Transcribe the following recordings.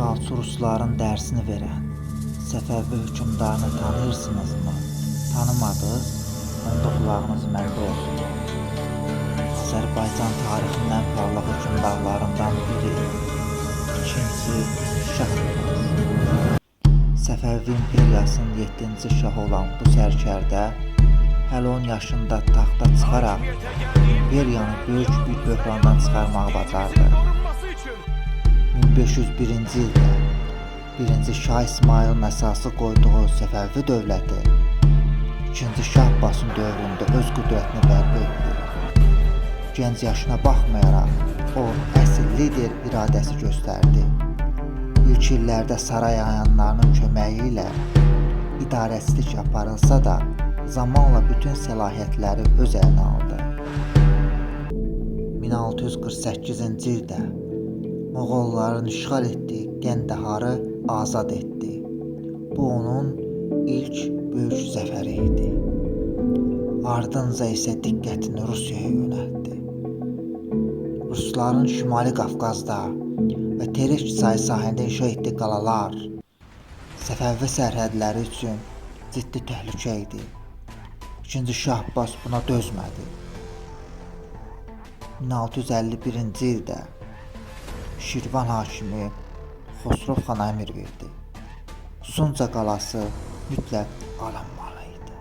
İşğalçı Rusların dərsini verən Səfəvi hökmdarını tanıyırsınızmı? Tanımadınız? Onda qulağınız məndə olsun. Azərbaycan tarixinin ən parlaq hökmdarlarından biri. İkinci Şah Abbas. Səfəvi imperiyasının 7-ci şahı olan bu sərkərdə hələ 10 yaşında taxta çıxaraq imperiyanı böyük bir böhrandan çıxarmağı bacardı. 1501-ci ildə 1-ci Şah İsmayılın əsası qoyduğu Səfəvi dövləti 2-ci Şah Abbasın dövründə öz qüdrətini bərpa etdi. Gənc yaşına baxmayaraq, o əsl lider iradəsi göstərdi. İlk illərdə saray ayanlarının köməyi ilə idarəçilik aparılsa da, zamanla bütün səlahiyyətləri öz əlinə aldı. 1648-ci ildə Moğolların işğal etdiyi Qəndaharı azad etdi. Bu onun ilk böyük zəfəri idi. Ardınca isə diqqətini Rusiyaya yönəltdi. Rusların Şimali Qafqazda və Tereç çayı sahilində inşa etdiyi qalalar Səfəvi sərhədləri üçün ciddi təhlükə idi. İkinci Şah Abbas buna dözmədi. 1651-ci ildə Şirvan hakimi Xosrov xana əmr verdi. Sunca qalası mütləq alınmalı idi.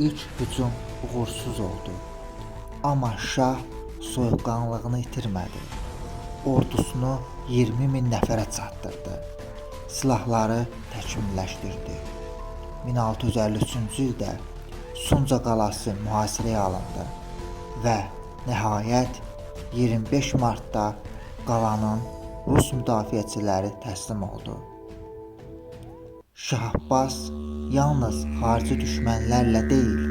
İlk hücum uğursuz oldu. Amma Şah soyuqqanlılığını itirmədi. Ordusunu 20.000 nəfərə çatdırdı. Silahları təkmilləşdirdi. 1653-cü ildə Sunca qalası mühasirəyə alındı və nəhayət 25 martda qalanın Rus müdafiəçiləri təslim oldu. Şah Abbas yalnız xarici düşmənlərlə deyil,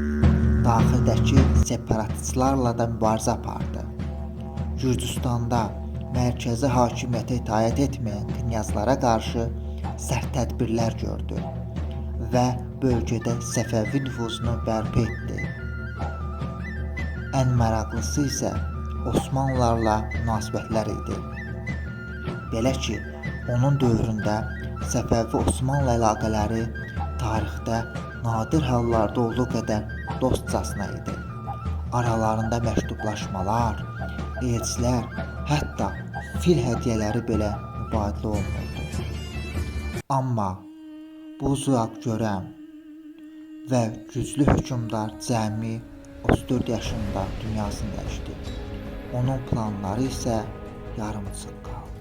daxildəki separatistlərlə də mübarizə apardı. Gürcüstanda mərkəzi hakimiyyətə itaət etməyən knyazlara qarşı sərt tədbirlər gördü və bölgədə Səfəvi nüfuzunu bərpa etdi. Ən maraqlısı isə Osmanlılarla münasibətlər idi. Belə ki, onun dövründə Səfəvi-Osmanlı əlaqələri tarixdə nadir hallarda olduğu qədər dostcasına idi. Aralarında məktublaşmalar, elçilər, hətta fil hədiyyələri belə mübadilə olunurdu. Amma bu uzaq görən və güclü hökmdar cəmi 34 yaşında dünyasını dəyişdi. Onun planları isə yarımçıq qaldı.